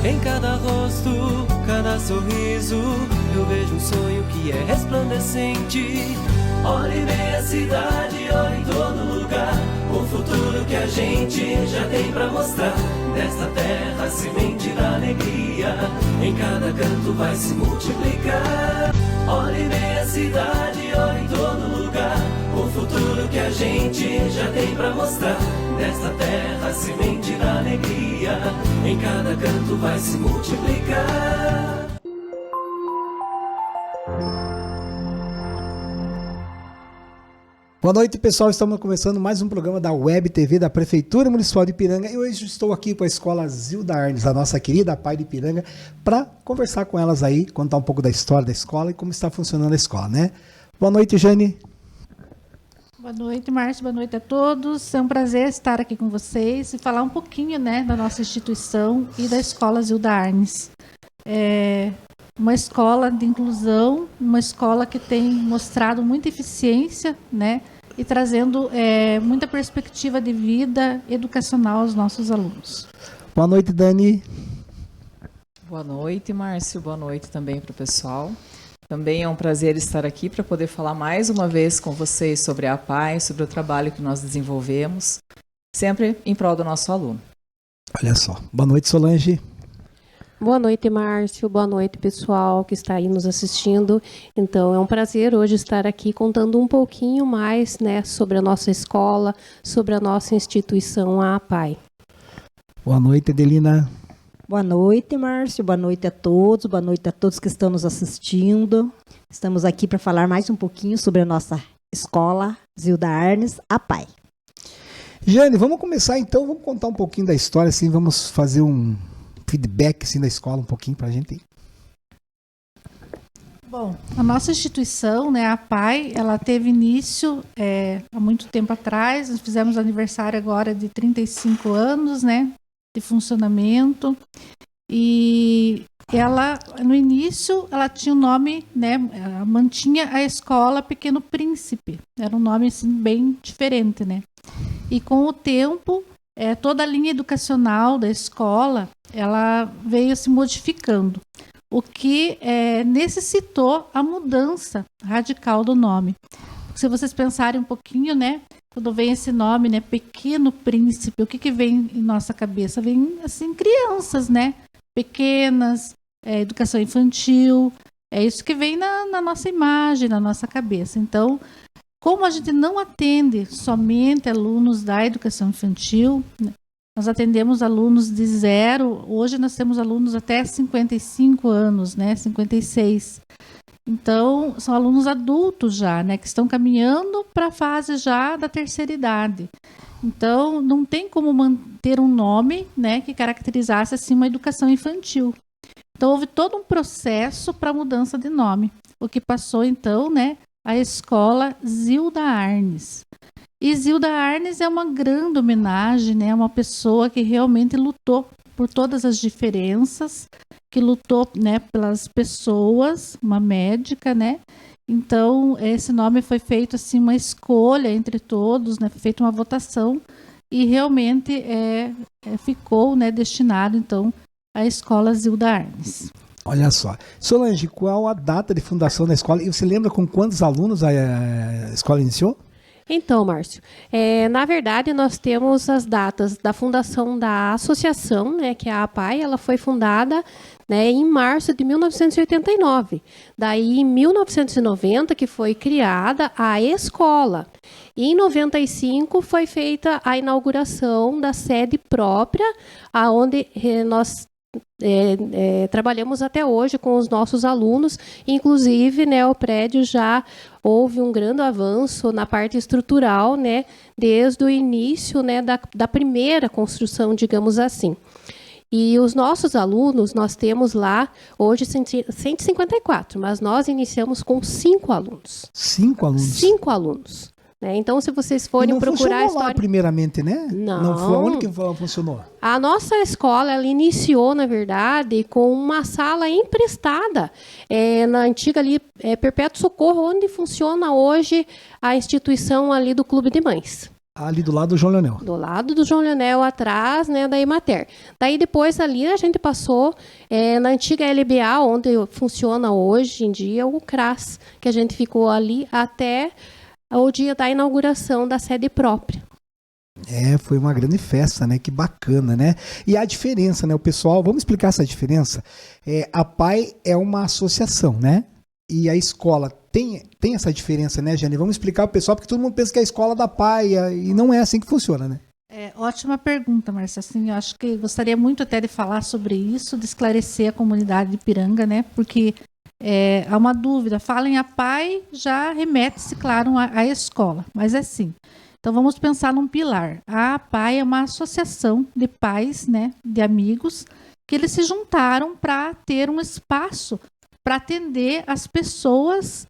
Em cada rosto, cada sorriso, eu vejo um sonho que é resplandecente. Olha e vê a cidade, olha em todo lugar, o futuro que a gente já tem pra mostrar. Nesta terra, semente da alegria, em cada canto vai se multiplicar. Olha e vê a cidade, olha em todo lugar, o futuro que a gente já tem pra mostrar. Nesta terra, semente da alegria, em cada canto vai se multiplicar. Boa noite, pessoal. Estamos começando mais um programa da Web TV da Prefeitura Municipal de Ipiranga. E hoje estou aqui com a Escola Zilda Arnes, a nossa querida PAI de Ipiranga, para conversar com elas aí, contar um pouco da história da escola e como está funcionando a escola, né? Boa noite, Jane. Boa noite, Márcio. Boa noite a todos. É um prazer estar aqui com vocês e falar um pouquinho, né, da nossa instituição e da Escola Zilda Arnes. É uma escola de inclusão, uma escola que tem mostrado muita eficiência, né, e trazendo muita perspectiva de vida educacional aos nossos alunos. Boa noite, Dani. Boa noite, Márcio. Boa noite também para o pessoal. Também é um prazer estar aqui para poder falar mais uma vez com vocês sobre a PAI, sobre o trabalho que nós desenvolvemos, sempre em prol do nosso aluno. Olha só. Boa noite, Solange. Boa noite, Márcio. Boa noite, pessoal que está aí nos assistindo. Então, é um prazer hoje estar aqui contando um pouquinho mais, né, sobre a nossa escola, sobre a nossa instituição, a APAI. Boa noite, Adelina. Boa noite, Márcio. Boa noite a todos. Boa noite a todos que estão nos assistindo. Estamos aqui para falar mais um pouquinho sobre a nossa escola Zilda Arnes, APAI. Jane, vamos começar então. Vamos contar um pouquinho da história, assim, vamos fazer um feedback assim, da escola um pouquinho para a gente. Bom, a nossa instituição, né, a PAI, ela teve início há muito tempo atrás. Nós fizemos aniversário agora de 35 anos, né, de funcionamento. E ela, no início, ela tinha o nome, né, ela mantinha a escola Pequeno Príncipe. Era um nome assim, bem diferente, né? E com o tempo, toda a linha educacional da escola, ela veio se modificando, o que necessitou a mudança radical do nome. Se vocês pensarem um pouquinho, né, quando vem esse nome, né, Pequeno Príncipe, o que vem em nossa cabeça? Vem, assim, crianças, né, pequenas, educação infantil, é isso que vem na nossa imagem, na nossa cabeça. Então, como a gente não atende somente alunos da educação infantil, nós atendemos alunos de 0, hoje nós temos alunos até 55 anos, né, 56. Então, são alunos adultos já, né, que estão caminhando para a fase já da terceira idade. Então, não tem como manter um nome, né, que caracterizasse assim uma educação infantil. Então, houve todo um processo para a mudança de nome, o que passou então, né, a escola Zilda Arnes. E Zilda Arnes é uma grande homenagem, né? Uma pessoa que realmente lutou por todas as diferenças, que lutou, né, pelas pessoas, uma médica, né? Então, esse nome foi feito assim, uma escolha entre todos, né? Foi feita uma votação e realmente ficou, né, destinado, então, à escola Zilda Arnes. Olha só. Solange, qual a data de fundação da escola? E você lembra com quantos alunos a escola iniciou? Então, Márcio, na verdade nós temos as datas da fundação da associação, né, que é a APAI. Ela foi fundada, né, em março de 1989. Daí, em 1990, que foi criada a escola. E em 95 foi feita a inauguração da sede própria, aonde nós trabalhamos até hoje com os nossos alunos. Inclusive, né, o prédio já houve um grande avanço na parte estrutural, né, desde o início, né, da primeira construção, digamos assim. E os nossos alunos, nós temos lá hoje 154, mas nós iniciamos com 5 alunos. 5 alunos? 5 alunos. Então, se vocês forem procurar a história... Lá primeiramente, né? Não foi onde que funcionou? A nossa escola, ela iniciou, na verdade, com uma sala emprestada na antiga ali, Perpétuo Socorro, onde funciona hoje a instituição ali do Clube de Mães. Ali do lado do João Leonel. Do lado do João Leonel, atrás, né, da Emater. Daí depois ali a gente passou na antiga LBA, onde funciona hoje em dia o CRAS, que a gente ficou ali até o dia da inauguração da sede própria. Foi uma grande festa, né? Que bacana, né? E a diferença, né? O pessoal, vamos explicar essa diferença? A PAI é uma associação, né? E a escola tem essa diferença, né, Jane? Vamos explicar para o pessoal, porque todo mundo pensa que é a escola da PAI e não é assim que funciona, né? Ótima pergunta, Márcia. Assim, eu acho que gostaria muito até de falar sobre isso, de esclarecer a comunidade de Ipiranga, né? Porque há uma dúvida. Fala em a PAI, já remete-se, claro, à escola. Mas é assim. Então, vamos pensar num pilar. A PAI é uma associação de pais, né, de amigos, que eles se juntaram para ter um espaço para atender as pessoas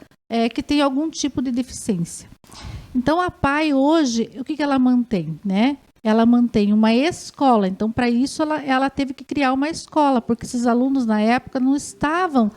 que têm algum tipo de deficiência. Então, a PAI hoje, o que ela mantém, né? Ela mantém uma escola. Então, para isso, ela teve que criar uma escola, porque esses alunos, na época, não estavam,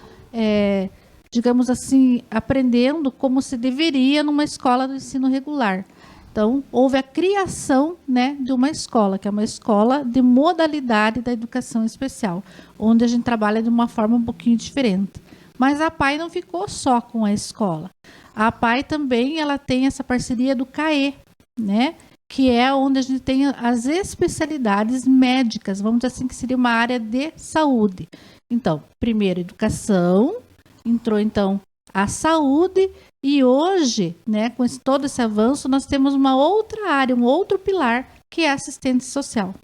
digamos assim, aprendendo como se deveria numa escola do ensino regular. Então, houve a criação, né, de uma escola, que é uma escola de modalidade da educação especial, onde a gente trabalha de uma forma um pouquinho diferente. Mas a PAI não ficou só com a escola. A PAI também ela tem essa parceria do CAE, né, que é onde a gente tem as especialidades médicas, vamos dizer assim, que seria uma área de saúde. Então, primeiro, educação, entrou então a saúde, e hoje, né, com todo esse avanço, nós temos uma outra área, um outro pilar, que é a assistência social.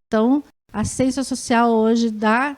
Então, a assistência social hoje da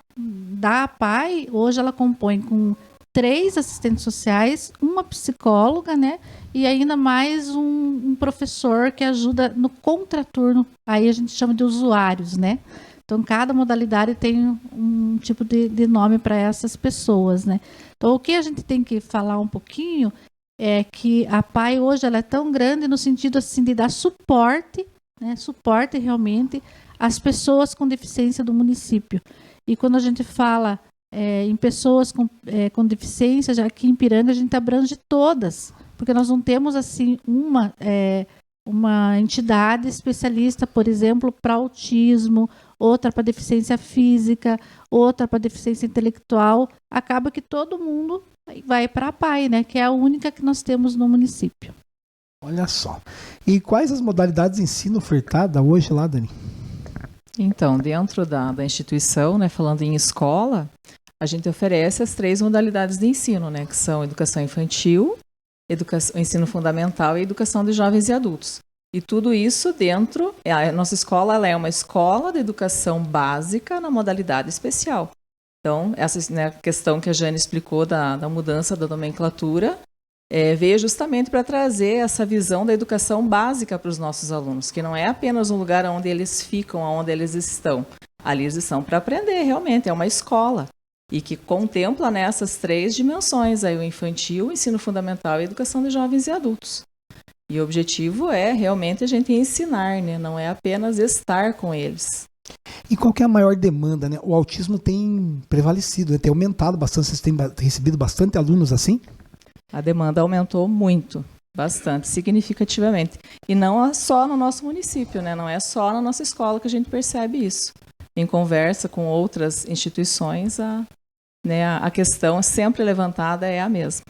PAI, hoje ela compõe com 3 assistentes sociais, uma psicóloga, né, e ainda mais um professor que ajuda no contraturno, aí a gente chama de usuários, né. Então, cada modalidade tem um tipo de nome para essas pessoas, né. Então, o que a gente tem que falar um pouquinho é que a PAI hoje ela é tão grande no sentido assim de dar suporte, né, suporte realmente às pessoas com deficiência do município. E quando a gente fala em pessoas com deficiência, já aqui em Ipiranga a gente abrange todas, porque nós não temos assim uma entidade especialista, por exemplo, para autismo, outra para deficiência física, outra para deficiência intelectual. Acaba que todo mundo vai para a PAI, né, que é a única que nós temos no município. Olha só. E quais as modalidades de ensino ofertada hoje lá, Dani? Então, dentro da instituição, né, falando em escola, a gente oferece as 3 modalidades de ensino, né, que são educação infantil, ensino fundamental e educação de jovens e adultos. E tudo isso dentro, a nossa escola ela é uma escola de educação básica na modalidade especial. Então, essa, né, questão que a Jane explicou da mudança da nomenclatura, veio justamente para trazer essa visão da educação básica para os nossos alunos, que não é apenas um lugar onde eles ficam, onde eles estão. Ali eles estão para aprender, realmente, é uma escola. E que contempla nessas 3 dimensões, aí, o infantil, o ensino fundamental e a educação de jovens e adultos. E o objetivo é realmente a gente ensinar, né? Não é apenas estar com eles. E qual que é a maior demanda, né? O autismo tem prevalecido, né? Tem aumentado bastante, vocês têm recebido bastante alunos assim? A demanda aumentou muito, bastante, significativamente. E não só no nosso município, né? Não é só na nossa escola que a gente percebe isso. Em conversa com outras instituições, a questão sempre levantada é a mesma.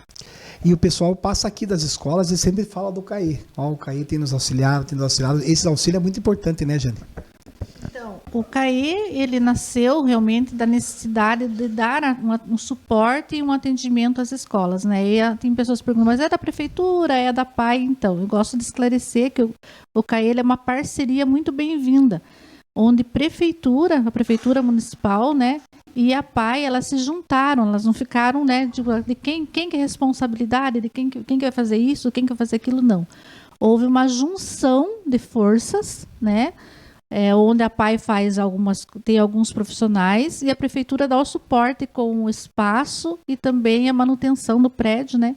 E o pessoal passa aqui das escolas e sempre fala do CAE. O CAE tem nos auxiliado, Esse auxílio é muito importante, né, Jane? Então, o CAE, ele nasceu realmente da necessidade de dar um suporte e um atendimento às escolas, né? E tem pessoas que perguntam, mas é da prefeitura, é da PAI? Então, eu gosto de esclarecer que o CAE ele é uma parceria muito bem-vinda, onde a prefeitura municipal, né, e a PAI, elas se juntaram, elas não ficaram, né, de quem que é responsabilidade, de quem que vai fazer isso, quem que vai fazer aquilo, não. Houve uma junção de forças, né, onde a PAI tem alguns profissionais e a prefeitura dá o suporte com o espaço e também a manutenção do prédio, né.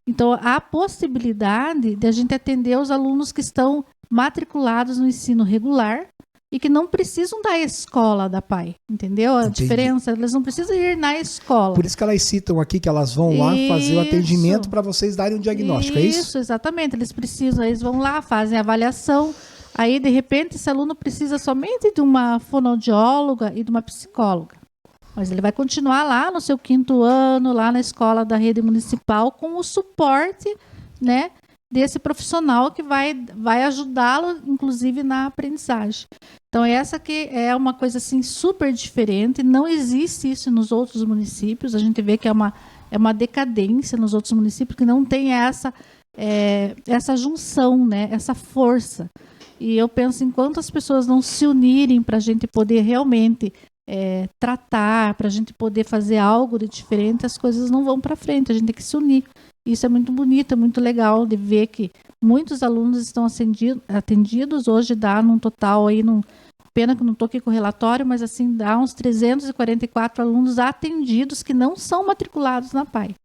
Então, há a possibilidade de a gente atender os alunos que estão matriculados no ensino regular e que não precisam da escola da PAI, entendeu? A Entendi. diferença, eles não precisam ir na escola. Por isso que elas citam aqui que elas vão lá fazer o Isso. atendimento para vocês darem um diagnóstico, é isso? Isso, exatamente. Eles vão lá, fazem a avaliação. Aí, de repente, esse aluno precisa somente de uma fonoaudióloga e de uma psicóloga. Mas ele vai continuar lá no seu 5º ano, lá na escola da rede municipal, com o suporte, né, desse profissional que vai ajudá-lo, inclusive, na aprendizagem. Então, essa que é uma coisa assim, super diferente. Não existe isso nos outros municípios. A gente vê que é uma decadência nos outros municípios que não tem essa junção, né, essa força. E eu penso, enquanto as pessoas não se unirem para a gente poder realmente tratar, para a gente poder fazer algo de diferente, as coisas não vão para frente. A gente tem que se unir. Isso é muito bonito, é muito legal de ver que muitos alunos estão atendidos. Hoje dá num total aí, pena que não estou aqui com o relatório, mas assim, dá uns 344 alunos atendidos que não são matriculados na PAI.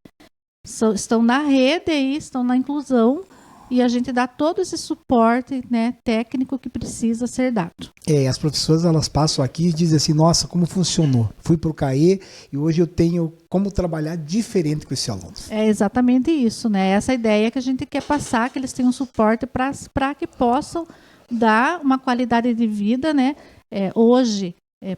Estão na rede aí, estão na inclusão, e a gente dá todo esse suporte, né, técnico que precisa ser dado. As professoras, elas passam aqui e dizem assim, nossa, como funcionou? Fui para o CAE e hoje eu tenho como trabalhar diferente com esse aluno. É exatamente isso, né? Essa ideia que a gente quer passar, que eles tenham suporte para que possam dar uma qualidade de vida, né? Hoje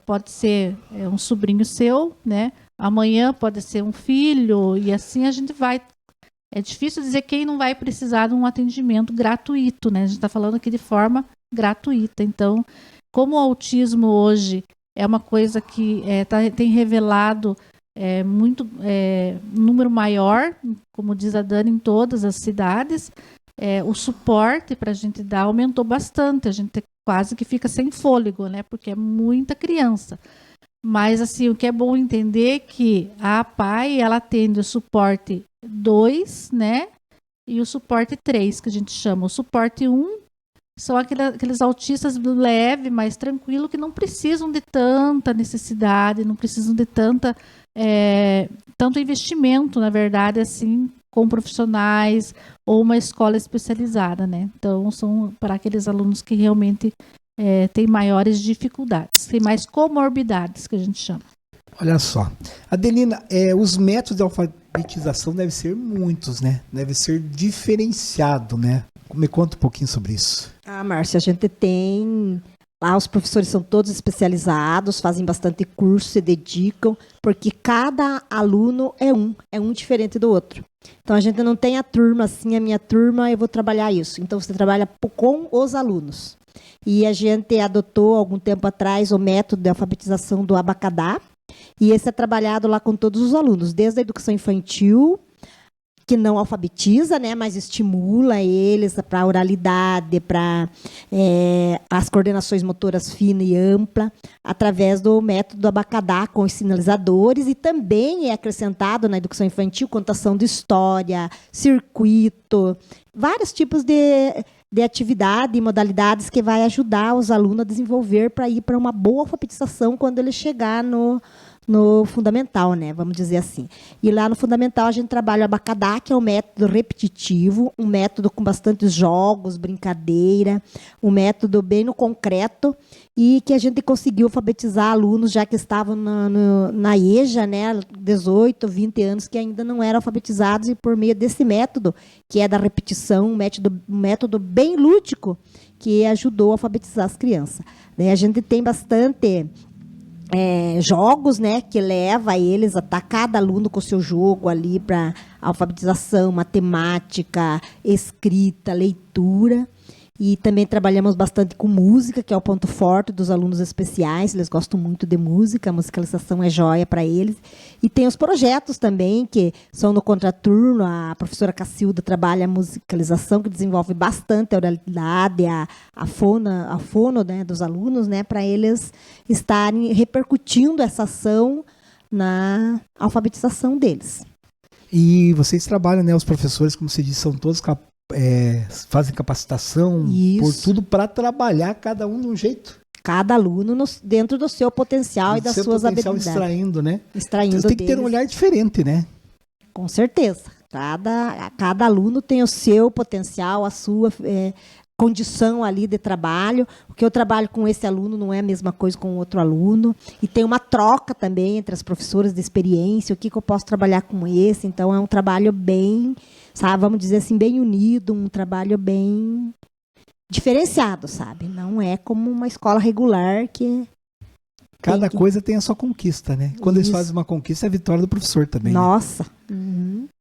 pode ser um sobrinho seu, né? Amanhã pode ser um filho, e assim a gente vai. É difícil dizer quem não vai precisar de um atendimento gratuito, né? A gente está falando aqui de forma gratuita. Então, como o autismo hoje é uma coisa que tem revelado muito número maior, como diz a Dani, em todas as cidades, o suporte para a gente dar aumentou bastante. A gente quase que fica sem fôlego, né? Porque é muita criança. Mas, assim, o que é bom entender é que a PAI, ela atende o suporte 2, né? E o suporte 3, que a gente chama. O suporte 1 são aqueles autistas leve, mais tranquilo, que não precisam de tanta necessidade, não precisam de tanto investimento, na verdade, assim, com profissionais ou uma escola especializada, né? Então, são para aqueles alunos que realmente têm maiores dificuldades, têm mais comorbidades, que a gente chama. Olha só. Adelina, os métodos de alfabetização devem ser muitos, né? Deve ser diferenciado, né? Me conta um pouquinho sobre isso. Márcia, a gente tem... Lá os professores são todos especializados, fazem bastante curso, se dedicam, porque cada aluno é um diferente do outro. Então, a gente não tem a turma assim, a minha turma, eu vou trabalhar isso. Então, você trabalha com os alunos. E a gente adotou, algum tempo atrás, o método de alfabetização do Abacadá, e esse é trabalhado lá com todos os alunos, desde a educação infantil, que não alfabetiza, né, mas estimula eles para a oralidade, para as coordenações motoras fina e ampla, através do método do Abacadá, com os sinalizadores, e também é acrescentado na educação infantil contação de história, circuito, vários tipos de atividade e modalidades que vai ajudar os alunos a desenvolver para ir para uma boa alfabetização quando ele chegar no fundamental, né? Vamos dizer assim. E lá no fundamental a gente trabalha o Abacadá, que é um método repetitivo, um método com bastantes jogos, brincadeira, um método bem no concreto, e que a gente conseguiu alfabetizar alunos já que estavam na EJA, né? 18, 20 anos, que ainda não eram alfabetizados, e por meio desse método, que é da repetição, um método bem lúdico, que ajudou a alfabetizar as crianças. A gente tem bastante jogos, né, que leva eles a estar cada aluno com o seu jogo ali para alfabetização, matemática, escrita, leitura. E também trabalhamos bastante com música, que é o ponto forte dos alunos especiais. Eles gostam muito de música, a musicalização é joia para eles. E tem os projetos também, que são no contraturno. A professora Cacilda trabalha a musicalização, que desenvolve bastante a oralidade, a fono, né, dos alunos, né, para eles estarem repercutindo essa ação na alfabetização deles. E vocês trabalham, né, os professores, como você disse, são todos fazem capacitação, por tudo, para trabalhar cada um de um jeito. Cada aluno dentro do seu potencial e das suas habilidades. Extraindo, né? Extraindo tem que ter um olhar diferente, né? Com certeza. Cada aluno tem o seu potencial, a sua condição ali de trabalho, porque eu trabalho com esse aluno não é a mesma coisa com outro aluno, e tem uma troca também entre as professoras de experiência, o que eu posso trabalhar com esse, então é um trabalho bem, sabe, vamos dizer assim, bem unido, um trabalho bem diferenciado, sabe? Não é como uma escola regular que... Cada coisa tem a sua conquista, né? Quando eles Isso. fazem uma conquista, é a vitória do professor também. Né? Nossa!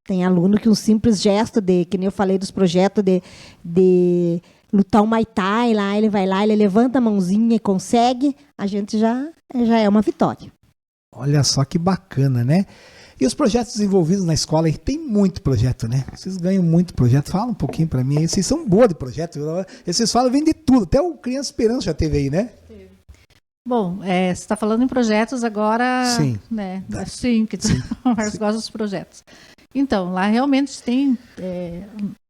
Tem aluno que um simples gesto de, que nem eu falei dos projetos de lutar um Muay Thai lá, ele vai lá, ele levanta a mãozinha e consegue, a gente já é uma vitória. Olha só que bacana, né? E os projetos desenvolvidos na escola, aí tem muito projeto, né? Vocês ganham muito projeto. Fala um pouquinho pra mim aí. Vocês são boa de projeto. Vocês falam, vem de tudo. Até o Criança Esperança já teve aí, né? Bom, você está falando em projetos agora, Sim. né? Sim, que o Márcio gosta dos projetos. Então, lá realmente tem,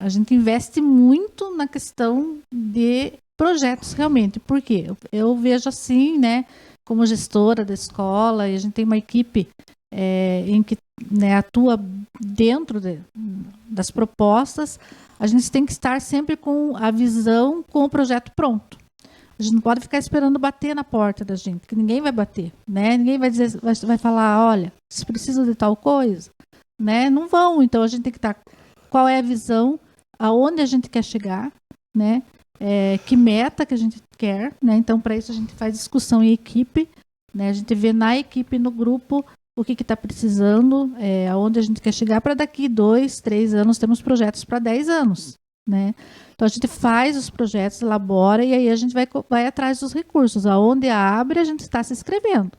a gente investe muito na questão de projetos realmente. Por quê? Eu vejo assim, né, como gestora da escola, e a gente tem uma equipe em que, né, atua dentro das propostas, a gente tem que estar sempre com a visão, com o projeto pronto. A gente não pode ficar esperando bater na porta da gente, que ninguém vai bater, né? Ninguém vai dizer, vai falar, olha, vocês precisam de tal coisa, né? Não vão, então a gente tem que estar, qual é a visão, aonde a gente quer chegar, né? Que meta que a gente quer, né? Então, para isso a gente faz discussão em equipe, né? A gente vê na equipe, no grupo, o que está precisando, aonde a gente quer chegar, para daqui 2, 3 anos temos projetos para 10 anos, né? Então a gente faz os projetos, elabora e aí a gente vai atrás dos recursos. Aonde abre, a gente está se inscrevendo.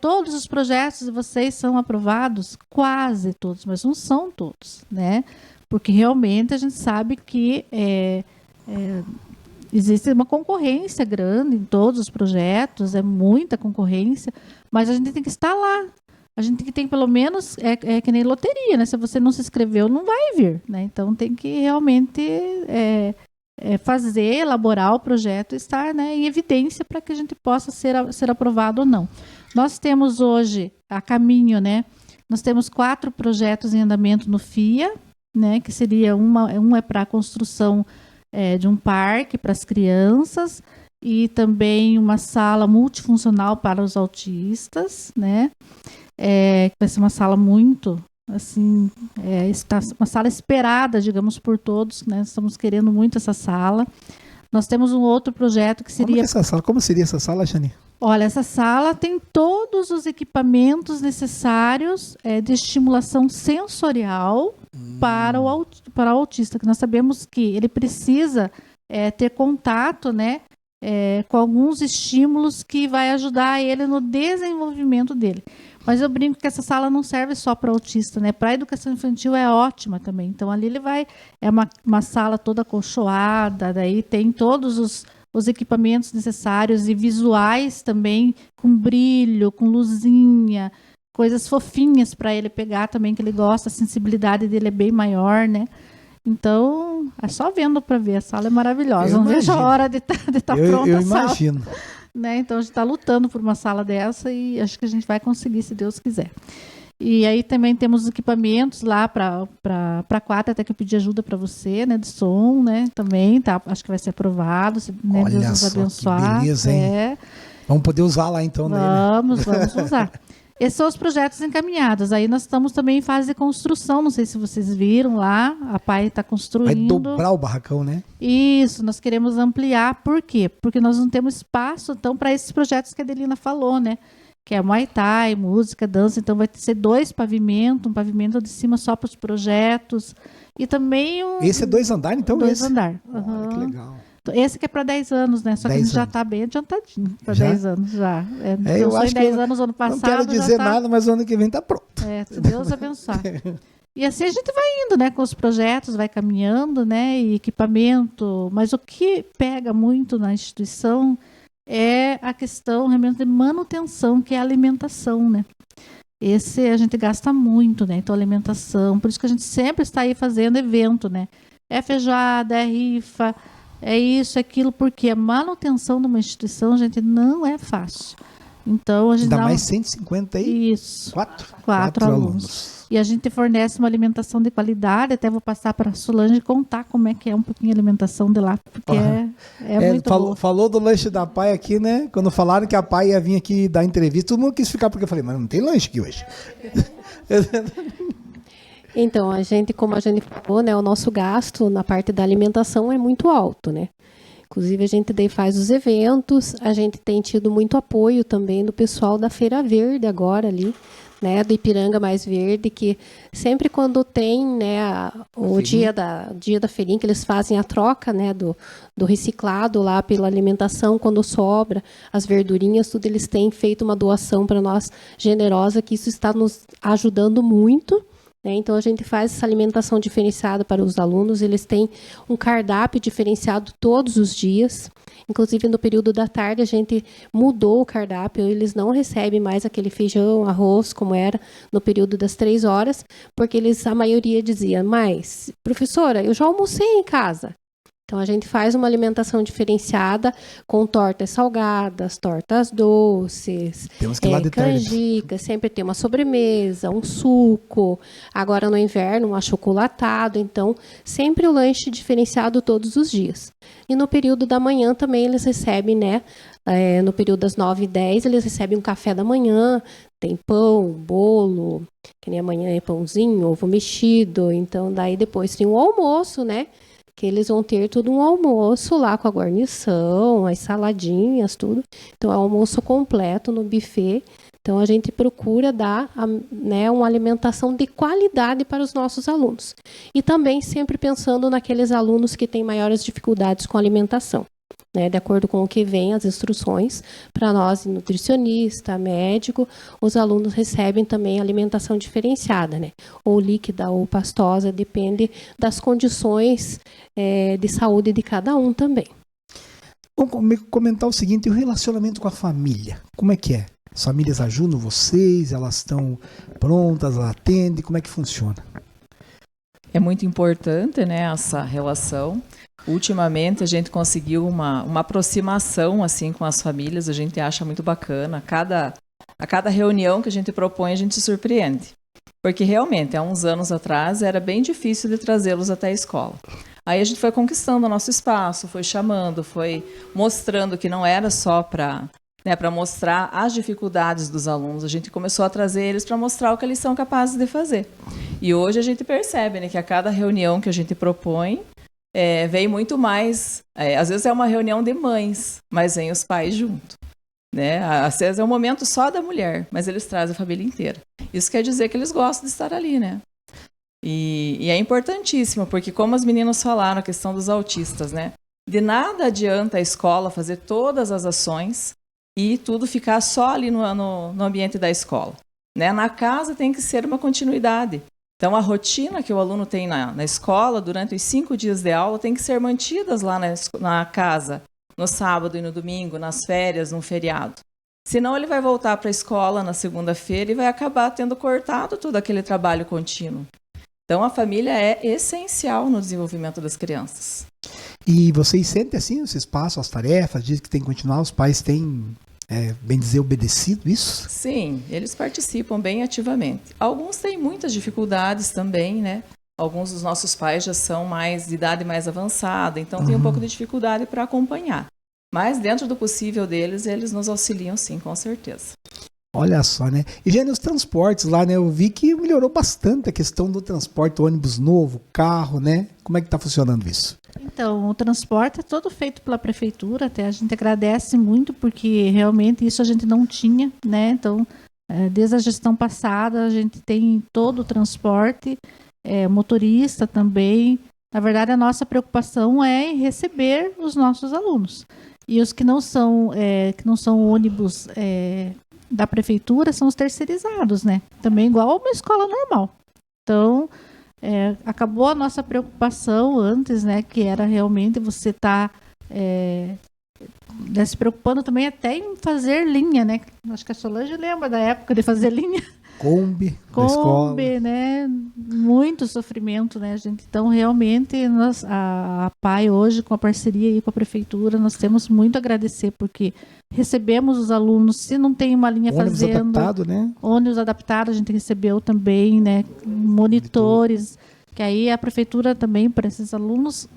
Todos os projetos de vocês são aprovados? Quase todos, mas não são todos, né? Porque realmente a gente sabe que existe uma concorrência grande em todos os projetos, é muita concorrência, mas a gente tem que estar lá. A gente tem pelo menos, que nem loteria, né? Se você não se inscreveu, não vai vir, né? Então tem que realmente fazer, elaborar o projeto e estar, né, em evidência para que a gente possa ser aprovado ou não. Nós temos hoje, a caminho, né? Nós temos 4 projetos em andamento no FIA, né? Que seria um é para a construção de um parque para as crianças e também uma sala multifuncional para os autistas, né? Vai ser uma sala muito, assim, uma sala esperada, digamos, por todos, né? Estamos querendo muito essa sala. Nós temos um outro projeto que seria... Como seria essa sala, Jane? Olha, essa sala tem todos os equipamentos necessários de estimulação sensorial para o autista, que nós sabemos que ele precisa ter contato, né, com alguns estímulos que vai ajudar ele no desenvolvimento dele. Mas eu brinco que essa sala não serve só para autista, né? Para a educação infantil é ótima também. Então ali ele vai, uma sala toda acolchoada, daí tem todos os equipamentos necessários e visuais também, com brilho, com luzinha, coisas fofinhas para ele pegar também, que ele gosta, a sensibilidade dele é bem maior, né? Então, é só vendo para ver, a sala é maravilhosa. Não vejo a hora de estar pronta eu a sala. imagino. Né? Então, a gente está lutando por uma sala dessa e acho que a gente vai conseguir, se Deus quiser. E aí também temos os equipamentos lá para 4, até que eu pedi ajuda para você, né, de som, né, também, tá, acho que vai ser aprovado, se, né, Olha Deus nos só, abençoar. que beleza, hein? Vamos poder usar lá então, né? Vamos usar. Esses são os projetos encaminhados. Aí nós estamos também em fase de construção, não sei se vocês viram lá, a PAI está construindo. Vai dobrar o barracão, né? Isso, nós queremos ampliar. Por quê? Porque nós não temos espaço, então, para esses projetos que a Adelina falou, né? Que é Muay Thai, música, dança. Então, vai ser 2 pavimentos, um pavimento de cima só para os projetos. E também Esse é 2 andares, então? 2 andares. Olha, que legal. Esse que é para 10 anos, né? Só que a gente já está bem adiantadinho para 10 anos já. Eu acho que 10 anos ano passado. Não quero dizer nada, mas o ano que vem está pronto. Se Deus abençoar. E assim a gente vai indo, né? Com os projetos, vai caminhando, né? E equipamento. Mas o que pega muito na instituição é a questão realmente de manutenção, que é a alimentação, né? Esse a gente gasta muito, né? Então, alimentação. Por isso que a gente sempre está aí fazendo evento, né? É feijoada, é rifa, é isso, é aquilo, porque a manutenção de uma instituição, gente, não é fácil. Então, a gente Ainda dá mais 154 isso, quatro alunos. E a gente fornece uma alimentação de qualidade. Até vou passar para a Solange contar como é que é um pouquinho a alimentação de lá, porque é muito boa. Falou do lanche da PAI aqui, né? Quando falaram que a PAI ia vir aqui dar entrevista, todo mundo quis ficar, porque eu falei, mas não tem lanche aqui hoje. Então, como a gente falou, né, o nosso gasto na parte da alimentação é muito alto, né? Inclusive, a gente daí faz os eventos, a gente tem tido muito apoio também do pessoal da Feira Verde agora ali, né, do Ipiranga Mais Verde, que sempre quando tem, né, o dia da feirinha, que eles fazem a troca, né, do reciclado lá pela alimentação, quando sobra as verdurinhas, tudo, eles têm feito uma doação para nós generosa, que isso está nos ajudando muito. Então, a gente faz essa alimentação diferenciada para os alunos. Eles têm um cardápio diferenciado todos os dias. Inclusive, no período da tarde, a gente mudou o cardápio. Eles não recebem mais aquele feijão, arroz, como era no período das 3 horas, porque a maioria dizia, mas, professora, eu já almocei em casa. Então, a gente faz uma alimentação diferenciada com tortas salgadas, tortas doces, Temos que ir lá de tarde. canjica, sempre tem uma sobremesa, um suco. Agora, no inverno, um achocolatado. Então, sempre o lanche diferenciado todos os dias. E no período da manhã também eles recebem, né? No período das 9h10, eles recebem um café da manhã. Tem pão, bolo, que nem amanhã é pãozinho, ovo mexido. Então, daí depois tem o almoço, né? Que eles vão ter todo um almoço lá com a guarnição, as saladinhas, tudo. Então, é um almoço completo no buffet. Então, a gente procura dar, né, uma alimentação de qualidade para os nossos alunos. E também sempre pensando naqueles alunos que têm maiores dificuldades com a alimentação. Né, de acordo com o que vem, as instruções, para nós, nutricionista, médico, os alunos recebem também alimentação diferenciada, né? Ou líquida ou pastosa, depende das condições de saúde de cada um também. Vamos comentar o seguinte, o relacionamento com a família, como é que é? As famílias ajudam vocês, elas estão prontas, elas atendem, como é que funciona? É muito importante, né, essa relação. Ultimamente, a gente conseguiu uma aproximação assim, com as famílias, a gente acha muito bacana. A cada reunião que a gente propõe, a gente se surpreende. Porque, realmente, há uns anos atrás, era bem difícil de trazê-los até a escola. Aí a gente foi conquistando o nosso espaço, foi chamando, foi mostrando que não era só para mostrar as dificuldades dos alunos. A gente começou a trazer eles para mostrar o que eles são capazes de fazer. E hoje a gente percebe, né, que a cada reunião que a gente propõe, vem muito mais, às vezes é uma reunião de mães, mas vem os pais junto. Né? Às vezes é um momento só da mulher, mas eles trazem a família inteira. Isso quer dizer que eles gostam de estar ali, né? E é importantíssimo, porque como as meninas falaram, a questão dos autistas, né? De nada adianta a escola fazer todas as ações e tudo ficar só ali no ambiente da escola. Né? Na casa tem que ser uma continuidade. Então, a rotina que o aluno tem na escola, durante os 5 dias de aula, tem que ser mantidas lá na casa, no sábado e no domingo, nas férias, no feriado. Senão, ele vai voltar para a escola na segunda-feira e vai acabar tendo cortado todo aquele trabalho contínuo. Então, a família é essencial no desenvolvimento das crianças. E vocês sentem assim, vocês passam as tarefas, dizem que tem que continuar, os pais têm, bem dizer, obedecido isso? Sim, eles participam bem ativamente. Alguns têm muitas dificuldades também, né? Alguns dos nossos pais já são de idade mais avançada, então tem um pouco de dificuldade para acompanhar. Mas dentro do possível deles, eles nos auxiliam sim, com certeza. Olha só, né? E já nos transportes lá, né? Eu vi que melhorou bastante a questão do transporte, ônibus novo, carro, né? Como é que está funcionando isso? Então, o transporte é todo feito pela prefeitura, até a gente agradece muito, porque realmente isso a gente não tinha, né? Então, desde a gestão passada, a gente tem todo o transporte, motorista também. Na verdade, a nossa preocupação é em receber os nossos alunos. E os que não são ônibus da prefeitura são os terceirizados, né? Também igual a uma escola normal. Então, acabou a nossa preocupação antes, né? Que era realmente você estar se preocupando também até em fazer linha, né? Acho que a Solange lembra da época de fazer linha. Kombi, da escola. Kombi, né? Muito sofrimento, né, gente? Então, realmente, a PAI hoje, com a parceria aí com a prefeitura, nós temos muito a agradecer, porque recebemos os alunos, se não tem uma linha Ônibus fazendo... adaptado, né? Ônibus adaptado, a gente recebeu também, né? Monitores, que aí a prefeitura também, para esses alunos,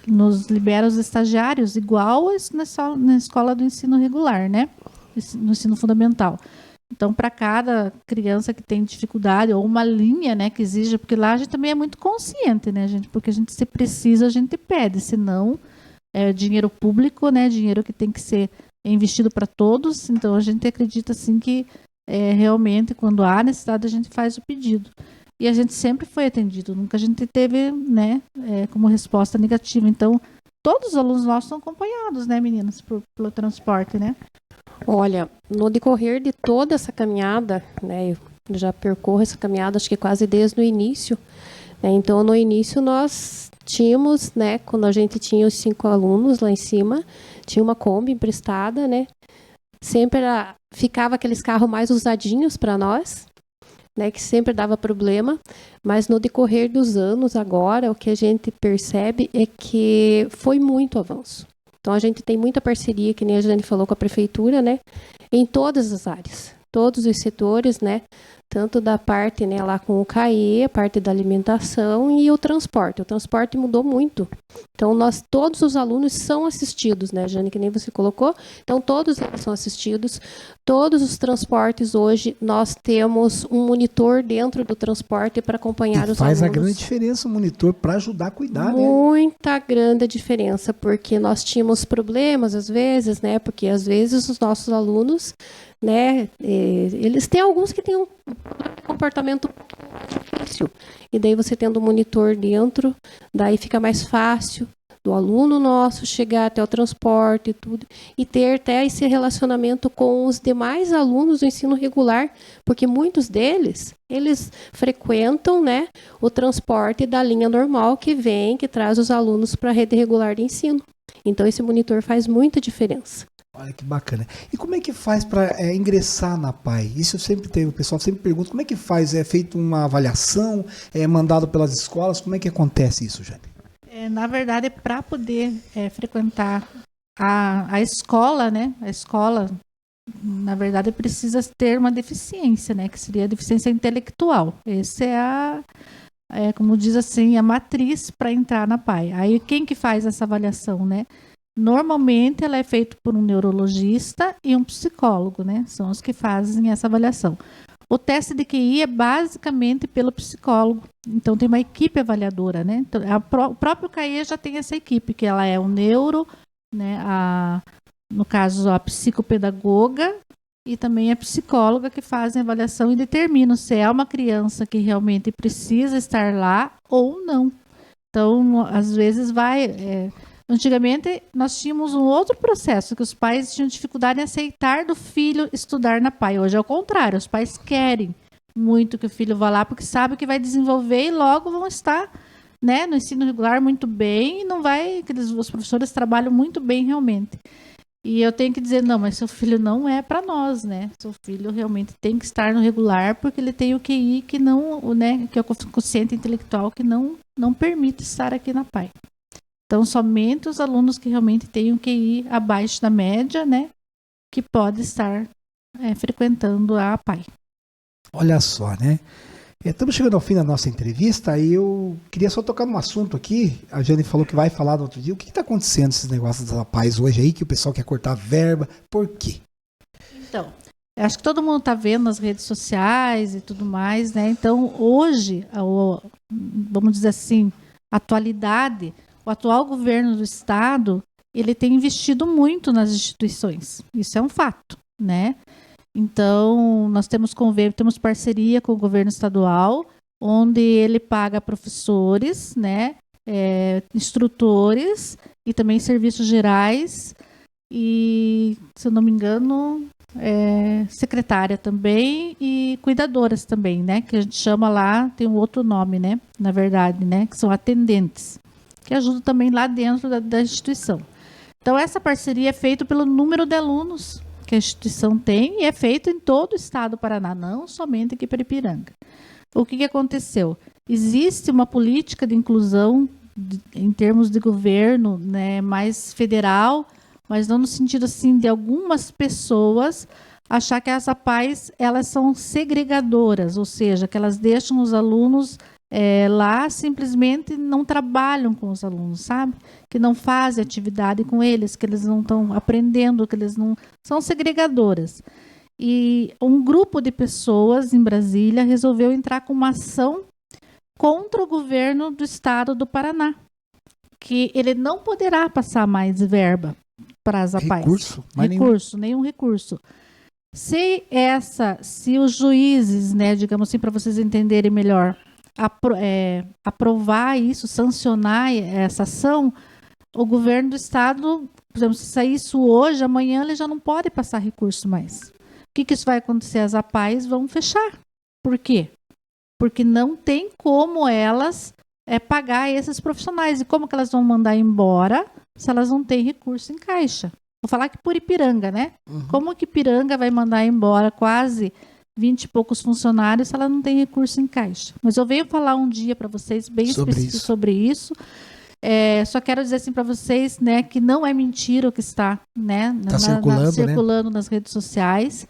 nos libera os estagiários, igual na escola do ensino regular, né? No ensino fundamental. Então, para cada criança que tem dificuldade, ou uma linha, né, que exige, porque lá a gente também é muito consciente, né, gente? Porque a gente, se precisa, a gente pede, senão é dinheiro público, né, dinheiro que tem que ser investido para todos. Então, a gente acredita, assim, que realmente, quando há necessidade, a gente faz o pedido. E a gente sempre foi atendido, nunca a gente teve, né, como resposta negativa. Então, todos os alunos nossos são acompanhados, né, meninas, pelo transporte, né? Olha, no decorrer de toda essa caminhada, né, eu já percorro essa caminhada, acho que quase desde o início, né, então no início nós tínhamos, né, quando a gente tinha os 5 alunos lá em cima, tinha uma Kombi emprestada, né, sempre ficava aqueles carros mais usadinhos para nós, né, que sempre dava problema, mas no decorrer dos anos agora, o que a gente percebe é que foi muito avanço. Então, a gente tem muita parceria, que nem a Jane falou, com a prefeitura, né? Em todas as áreas, todos os setores, né? Tanto da parte, né, lá com o CAE, a parte da alimentação e o transporte. O transporte mudou muito. Então, todos os alunos são assistidos, né, Jane, que nem você colocou. Então, todos eles são assistidos. Todos os transportes hoje, nós temos um monitor dentro do transporte para acompanhar os alunos. Faz a grande diferença o monitor para ajudar a cuidar, né? Muita grande diferença, porque nós tínhamos problemas, às vezes, né? Porque, às vezes, os nossos alunos, né, eles têm alguns que têm um comportamento difícil. E daí você tendo um monitor dentro, daí fica mais fácil do aluno nosso chegar até o transporte e tudo, e ter até esse relacionamento com os demais alunos do ensino regular, porque muitos deles, eles frequentam, né, o transporte da linha normal que traz os alunos para a rede regular de ensino. Então, esse monitor faz muita diferença. Olha que bacana. E como é que faz para ingressar na PAI? Isso sempre tem, o pessoal sempre pergunta, como é que faz? É feita uma avaliação? É mandado pelas escolas? Como é que acontece isso, Jane? Na verdade, para poder frequentar a escola, né? A escola, na verdade, precisa ter uma deficiência, né? Que seria a deficiência intelectual. Essa é como diz assim, a matriz para entrar na PAI. Aí, quem que faz essa avaliação, né? Normalmente, ela é feita por um neurologista e um psicólogo, né? São os que fazem essa avaliação. O teste de QI é basicamente pelo psicólogo. Então, tem uma equipe avaliadora, né? Então, o próprio CAE já tem essa equipe, que ela é o neuro, né? No caso, a psicopedagoga e também a psicóloga, que fazem a avaliação e determinam se é uma criança que realmente precisa estar lá ou não. Então, às vezes antigamente, nós tínhamos um outro processo, que os pais tinham dificuldade em aceitar do filho estudar na PAI. Hoje é o contrário, os pais querem muito que o filho vá lá, porque sabem que vai desenvolver e logo vão estar, né, no ensino regular muito bem, e não vai, os professores trabalham muito bem realmente. E eu tenho que dizer, não, mas seu filho não é para nós, né? Seu filho realmente tem que estar no regular, porque ele tem o QI que não, né, que é o quociente intelectual que não permite estar aqui na PAI. Então, somente os alunos que realmente têm um QI abaixo da média, né, que pode estar frequentando a PAI. Olha só, né? Estamos chegando ao fim da nossa entrevista e eu queria só tocar num assunto aqui. A Jane falou que vai falar no outro dia. O que está acontecendo esses negócios da PAI hoje aí, que o pessoal quer cortar verba? Por quê? Então, acho que todo mundo está vendo nas redes sociais e tudo mais, né? Então, hoje, vamos dizer assim, atualidade, o atual governo do estado, ele tem investido muito nas instituições. Isso é um fato, né? Então, nós temos parceria com o governo estadual, onde ele paga professores, né, instrutores e também serviços gerais e, se eu não me engano, secretária também e cuidadoras também, né, que a gente chama lá, tem um outro nome, né, na verdade, né, que são atendentes, que ajudam também lá dentro da instituição. Então, essa parceria é feita pelo número de alunos que a instituição tem e é feito em todo o estado do Paraná, não somente aqui para Ipiranga. O que aconteceu? Existe uma política de inclusão em termos de governo, né, mais federal, mas não no sentido assim de algumas pessoas achar que as APAES elas são segregadoras, ou seja, que elas deixam os alunos lá simplesmente não trabalham com os alunos, sabe? Que não fazem atividade com eles, que eles não estão aprendendo, que eles não são segregadoras. E um grupo de pessoas em Brasília resolveu entrar com uma ação contra o governo do estado do Paraná, que ele não poderá passar mais verba para as APAES. Nenhum recurso. Se os juízes, né, digamos assim, para vocês entenderem melhor, aprovar isso, sancionar essa ação, o governo do estado, por exemplo, se sair isso hoje, amanhã ele já não pode passar recurso mais. O que isso vai acontecer? As APAES vão fechar. Por quê? Porque não tem como elas pagar esses profissionais. E como que elas vão mandar embora se elas não têm recurso em caixa? Vou falar que por Ipiranga, né? Uhum. Como que Ipiranga vai mandar embora quase 20 e poucos funcionários se ela não tem recurso em caixa? Mas eu venho falar um dia para vocês bem específico sobre isso. Só quero dizer assim para vocês, né, que não é mentira o que está, né, circulando nas redes sociais,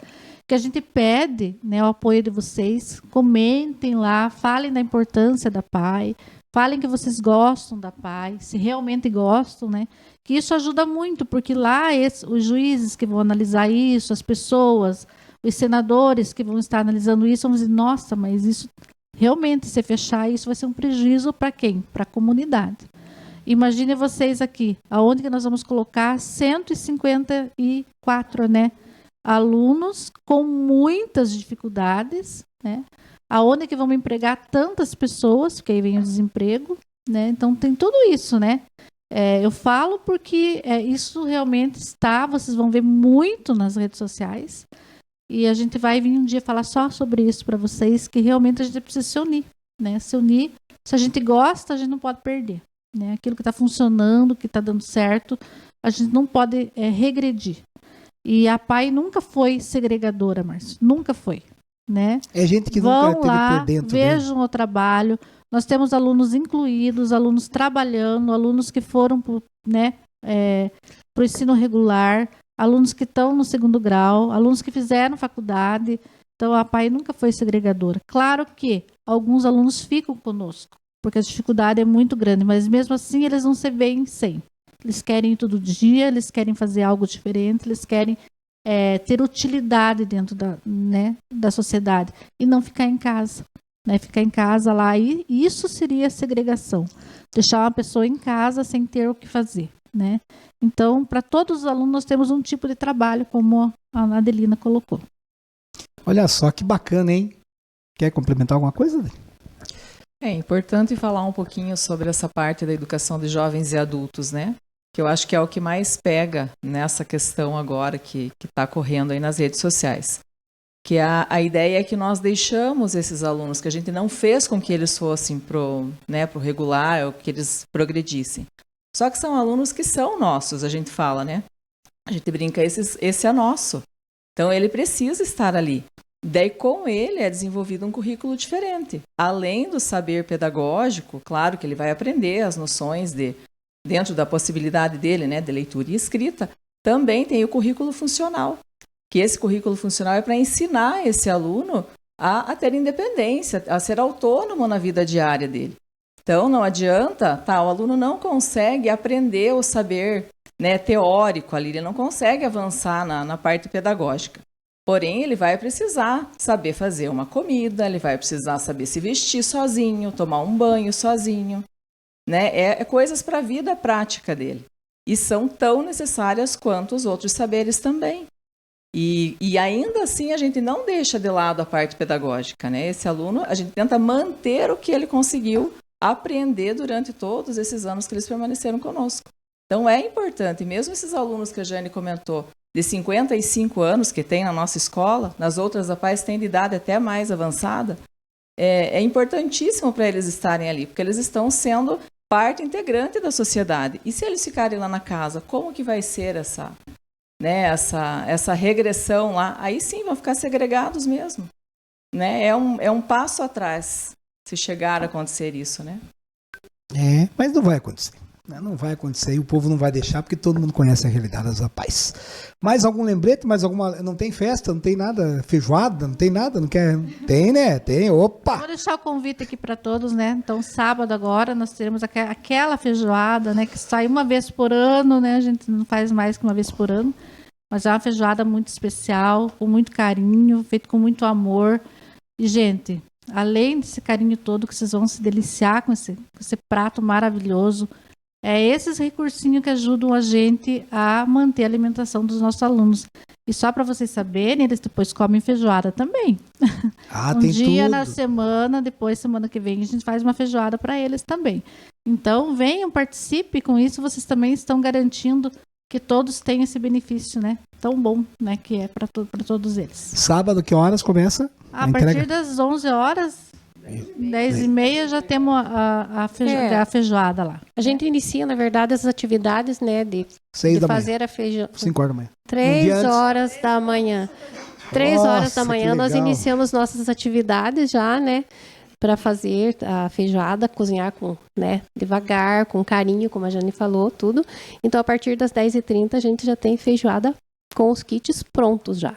que a gente pede, né, o apoio de vocês, comentem lá, falem da importância da PAI, falem que vocês gostam da PAI, se realmente gostam, né, que isso ajuda muito, porque lá os juízes que vão analisar isso, as pessoas, os senadores que vão estar analisando isso, vão dizer, nossa, mas isso realmente, se fechar, isso vai ser um prejuízo para quem? Para a comunidade. Imagine vocês aqui, aonde que nós vamos colocar 154, né, alunos com muitas dificuldades, né, aonde que vamos empregar tantas pessoas, porque aí vem o desemprego, né, então tem tudo isso, né. Eu falo porque isso realmente vocês vão ver muito nas redes sociais, e a gente vai vir um dia falar só sobre isso para vocês, que realmente a gente precisa se unir, né, se a gente gosta, a gente não pode perder. Né, aquilo que está funcionando, que está dando certo, a gente não pode regredir. E a PAI nunca foi segregadora, Márcio. Nunca foi. Né? É gente que nunca esteve por dentro. Vejam o trabalho. Nós temos alunos incluídos, alunos trabalhando, alunos que foram para o ensino regular, alunos que estão no segundo grau, alunos que fizeram faculdade. Então, a PAI nunca foi segregadora. Claro que alguns alunos ficam conosco, porque a dificuldade é muito grande, mas mesmo assim eles não se veem sem. Eles querem ir todo dia, eles querem fazer algo diferente, eles querem ter utilidade dentro da sociedade e não ficar em casa. Né? Ficar em casa lá, e isso seria segregação. Deixar uma pessoa em casa sem ter o que fazer. Né? Então, para todos os alunos, nós temos um tipo de trabalho, como a Adelina colocou. Olha só que bacana, hein? Quer complementar alguma coisa, Adê? É importante falar um pouquinho sobre essa parte da educação de jovens e adultos, né? Que eu acho que é o que mais pega nessa questão agora que está correndo aí nas redes sociais. Que a ideia é que nós deixamos esses alunos, que a gente não fez com que eles fossem pro regular, ou que eles progredissem. Só que são alunos que são nossos, a gente fala, né? A gente brinca, esse é nosso. Então ele precisa estar ali. Daí, com ele, é desenvolvido um currículo diferente. Além do saber pedagógico, claro que ele vai aprender as noções dentro da possibilidade dele, né, de leitura e escrita, também tem o currículo funcional. Que esse currículo funcional é para ensinar esse aluno a ter independência, a ser autônomo na vida diária dele. Então, não adianta, o aluno não consegue aprender o saber, né, teórico ali, ele não consegue avançar na parte pedagógica. Porém, ele vai precisar saber fazer uma comida, ele vai precisar saber se vestir sozinho, tomar um banho sozinho. Né? É coisas para a vida prática dele. E são tão necessárias quanto os outros saberes também. E ainda assim, a gente não deixa de lado a parte pedagógica. Né? Esse aluno, a gente tenta manter o que ele conseguiu aprender durante todos esses anos que eles permaneceram conosco. Então, é importante, mesmo esses alunos que a Jane comentou, de 55 anos que tem na nossa escola, nas outras APAES tem de idade até mais avançada, é importantíssimo para eles estarem ali, porque eles estão sendo parte integrante da sociedade. E se eles ficarem lá na casa, como que vai ser né, essa regressão lá, aí sim vão ficar segregados mesmo. Né? É um passo atrás se chegar a acontecer isso, né? Mas não vai acontecer. Não vai acontecer e o povo não vai deixar porque todo mundo conhece a realidade das APAES. Mais algum lembrete? Mais alguma? Não tem festa? Não tem nada? Feijoada? Não tem nada? Não quer? Tem, né? Tem. Opa! Vou deixar o convite aqui para todos, né? Então, sábado agora nós teremos aquela feijoada, né? Que sai uma vez por ano, né? A gente não faz mais que uma vez por ano. Mas é uma feijoada muito especial, com muito carinho, feito com muito amor. E, gente, além desse carinho todo que vocês vão se deliciar com esse prato maravilhoso, é esses recursinhos que ajudam a gente a manter a alimentação dos nossos alunos. E só para vocês saberem, eles depois comem feijoada também. Um tem dia tudo. na semana, depois semana que vem, a gente faz uma feijoada para eles também. Então, venham, participe com isso, vocês também estão garantindo que todos tenham esse benefício, né? Tão bom, né? Que é para todos eles. Sábado, que horas começa? A partir das 11 horas, 10h30, já temos a feijoada lá. A gente inicia, na verdade, as atividades, né, de 6 da fazer manhã. a feijoada. 5 horas da manhã. 3 horas da manhã. 3 horas da Nossa, manhã que nós legal. iniciamos nossas atividades já, né? Para fazer a feijoada, cozinhar com, né, devagar, com carinho, como a Jane falou, tudo. Então, a partir das 10h30, a gente já tem feijoada com os kits prontos já.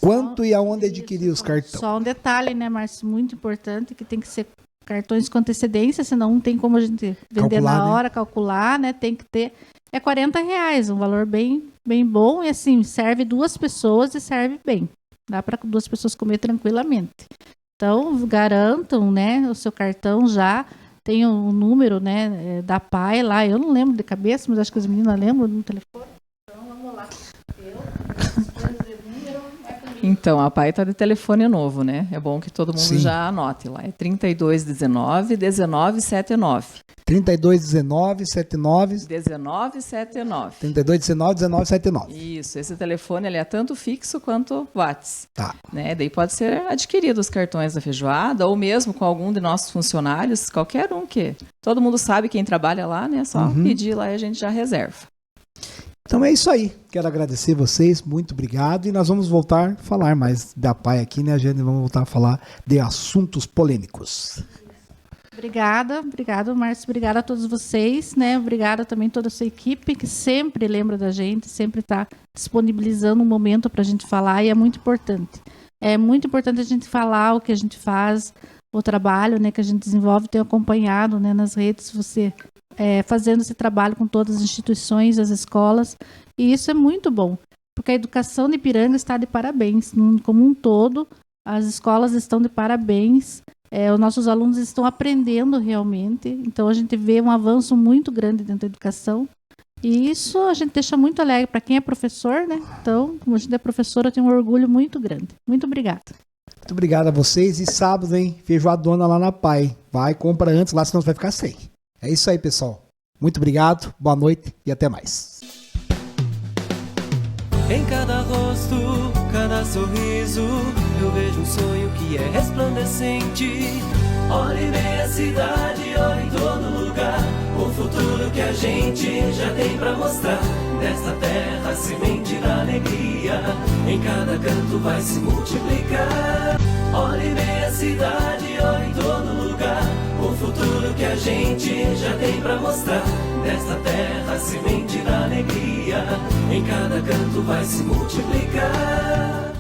Quanto e aonde adquirir os cartões? Só um detalhe, né, Márcio, muito importante, que tem que ser cartões com antecedência, senão não tem como a gente vender Calcular, na né? hora, calcular, né? Tem que ter. É R$40, um valor bem bom, e assim, serve 2 pessoas e serve bem. Dá para 2 pessoas comer tranquilamente. Então, garantam, né, o seu cartão já. Tem o número, né, da PAI lá. Eu não lembro de cabeça, mas acho que as meninas lembram no telefone. Então, vamos lá. Então, a PAI está de telefone novo, né? É bom que todo mundo Sim. já anote lá. É 3219-1979. 3219-79. 1979. 3219-1979. Isso, esse telefone ele é tanto fixo quanto WhatsApp. Tá. Né? Daí pode ser adquirido os cartões da feijoada ou mesmo com algum de nossos funcionários, qualquer um que... Todo mundo sabe quem trabalha lá, né? Só pedir lá e a gente já reserva. Então é isso aí. Quero agradecer vocês, muito obrigado. E nós vamos voltar a falar mais da PAI aqui, né, gente? Vamos voltar a falar de assuntos polêmicos. Obrigado, Márcio. Obrigada a todos vocês, né? Obrigada também a toda a sua equipe, que sempre lembra da gente, sempre está disponibilizando um momento para a gente falar, e é muito importante. É muito importante a gente falar o que a gente faz, o trabalho, né, que a gente desenvolve. Tenho acompanhado, né, nas redes, você fazendo esse trabalho com todas as instituições, as escolas, e isso é muito bom, porque a educação de Ipiranga está de parabéns, como um todo, as escolas estão de parabéns, os nossos alunos estão aprendendo realmente, então a gente vê um avanço muito grande dentro da educação, e isso a gente deixa muito alegre para quem é professor, né? Então, como a gente é professora, eu tenho um orgulho muito grande. Muito obrigada. Muito obrigado a vocês. E sábado, hein? Feijoadona lá na PAI. Vai, compra antes lá, senão você vai ficar sem. É isso aí, pessoal. Muito obrigado, boa noite e até mais. Em cada rosto, cada sorriso, eu vejo um sonho que é resplandecente. Olhe bem a cidade, olhe em todo lugar, o futuro que a gente já tem pra mostrar. Nesta terra, semente da alegria, em cada canto vai se multiplicar. Olhe bem a cidade, olhe em todo lugar, o futuro que a gente já tem pra mostrar. Nesta terra, semente da alegria, em cada canto vai se multiplicar.